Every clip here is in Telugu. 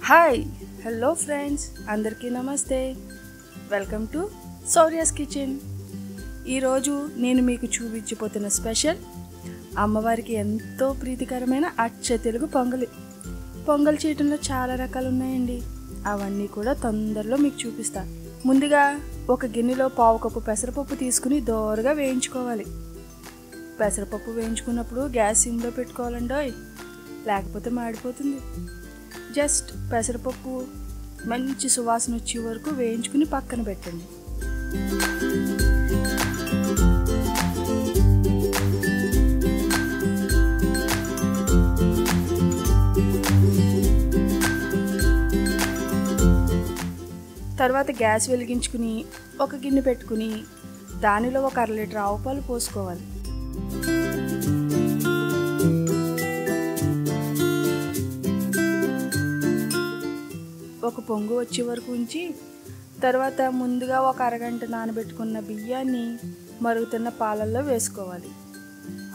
హాయ్ హలో ఫ్రెండ్స్, అందరికీ నమస్తే. Welcome to Shaurya's kitchen. ఈరోజు నేను మీకు చూపించిపోతున్న స్పెషల్ అమ్మవారికి ఎంతో ప్రీతికరమైన అచ్చ తెలుగు పొంగల్ చేయడంలో చాలా రకాలు ఉన్నాయండి. అవన్నీ కూడా తొందరలో మీకు చూపిస్తా. ముందుగా ఒక గిన్నెలో పావు కప్పు పెసరపప్పు తీసుకుని దోరగా వేయించుకోవాలి. పెసరపప్పు వేయించుకున్నప్పుడు గ్యాస్ సిమ్లో పెట్టుకోవాలండోయ్, లేకపోతే మాడిపోతుంది. జస్ట్ పెసరపప్పు మంచి సువాసన వచ్చే వరకు వేయించుకుని పక్కన పెట్టండి. తర్వాత గ్యాస్ వెలిగించుకుని ఒక గిన్నె పెట్టుకుని దానిలో ఒక 1/2 లీటర్ ఆవు పాలు పోసుకోవాలి. ఒక పొంగు వచ్చే వరకు ఉంచి తర్వాత ముందుగా ఒక అరగంట నానబెట్టుకున్న బియ్యాన్ని మరుగుతున్న పాలల్లో వేసుకోవాలి.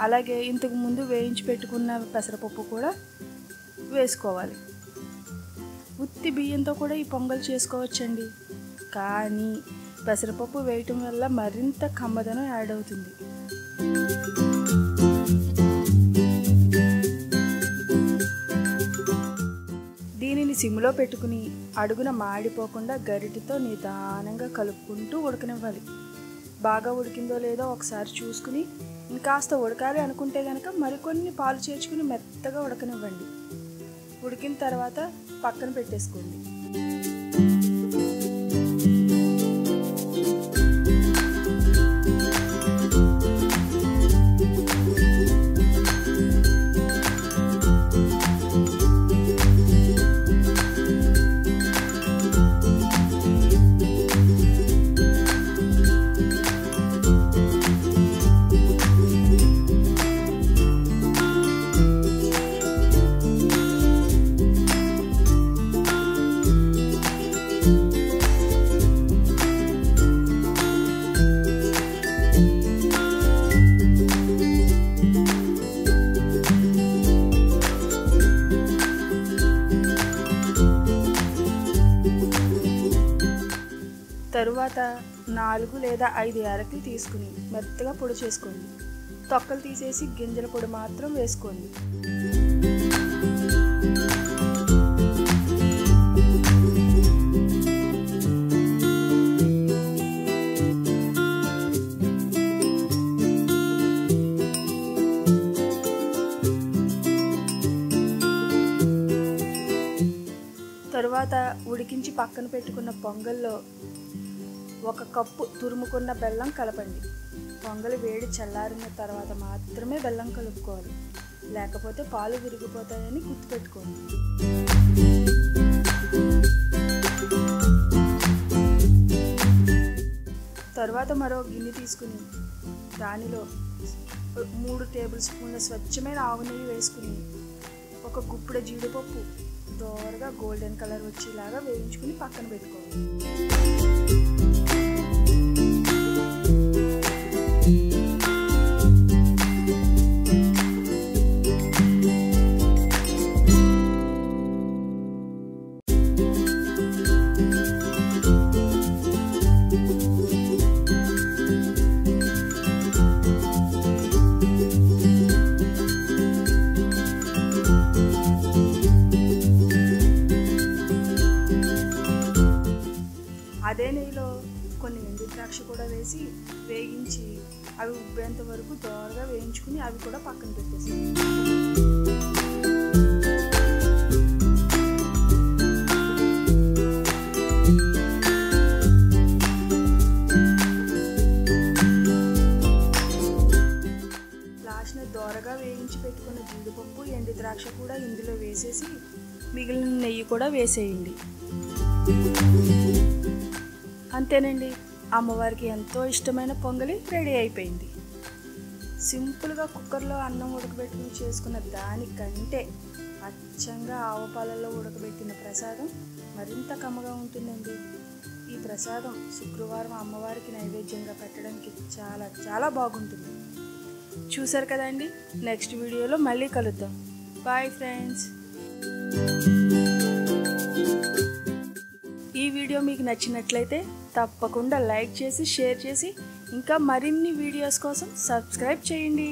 అలాగే ఇంతకు ముందు వేయించి పెట్టుకున్న పెసరపప్పు కూడా వేసుకోవాలి. ఉత్తి బియ్యంతో కూడా ఈ పొంగల్ చేసుకోవచ్చండి, కానీ పెసరపప్పు వేయటం వల్ల మరింత కమ్మదనం యాడ్ అవుతుంది. దీనిని సిమ్లో పెట్టుకుని అడుగున మాడిపోకుండా గరిటెతో నిదానంగా కలుపుకుంటూ ఉడకనివ్వాలి. బాగా ఉడికిందో లేదో ఒకసారి చూసుకుని ఇంకాస్త ఉడకాలి అనుకుంటే కనుక మరికొన్ని పాలు చేర్చుకుని మెత్తగా ఉడకనివ్వండి. ఉడికిన తర్వాత పక్కన పెట్టేసుకోండి. తరువాత 4 లేదా 5 యాలకులు తీసుకుని మెత్తగా పొడి చేసుకోండి. తొక్కలు తీసేసి గింజల పొడి మాత్రం వేసుకోండి. తరువాత ఉడికించి పక్కన పెట్టుకున్న పొంగల్లో 1 కప్పు తురుముకున్న బెల్లం కలపండి. పొంగలి వేడి చల్లారిన తర్వాత మాత్రమే బెల్లం కలుపుకోవాలి, లేకపోతే పాలు విరిగిపోతాయని గుర్తుపెట్టుకోండి. తర్వాత మరో గిన్నె తీసుకుని దానిలో 3 టేబుల్ స్పూన్ల స్వచ్ఛమైన ఆవు నెయ్యి వేసుకుని 1 గుప్పెడు జీడిపప్పు దోరగా గోల్డెన్ కలర్ వచ్చేలాగా వేయించుకుని పక్కన పెట్టుకోవాలి. అదే నెయ్యిలో కొన్ని ఎండు ద్రాక్ష కూడా వేసి వేగించి అవి ఉబ్బేంత వరకు దోరగా వేయించుకుని అవి కూడా పక్కన పెట్టేసాం. లాస్ట్ని దోరగా వేయించి పెట్టుకున్న జీడిపప్పు ఎండు ద్రాక్ష కూడా ఇందులో వేసేసి మిగిలిన నెయ్యి కూడా వేసేయండి. అంతేనండి, అమ్మవారికి ఎంతో ఇష్టమైన పొంగలి రెడీ అయిపోయింది. సింపుల్గా కుక్కర్లో అన్నం ఉడకబెట్టుకుని చేసుకున్న దానికంటే అచ్చంగా ఆవపాలలో ఉడకబెట్టిన ప్రసాదం మరింత కమ్మగా ఉంటుందండి. ఈ ప్రసాదం శుక్రవారం అమ్మవారికి నైవేద్యంగా పెట్టడానికి చాలా చాలా బాగుంటుంది. చూసారు కదండి, నెక్స్ట్ వీడియోలో మళ్ళీ కలుద్దాం. Bye friends. వీడియో మీకు నచ్చినట్లయితే తప్పకుండా లైక్ చేసి షేర్ చేసి ఇంకా మరిన్ని వీడియోస్ కోసం సబ్స్క్రైబ్ చేయండి.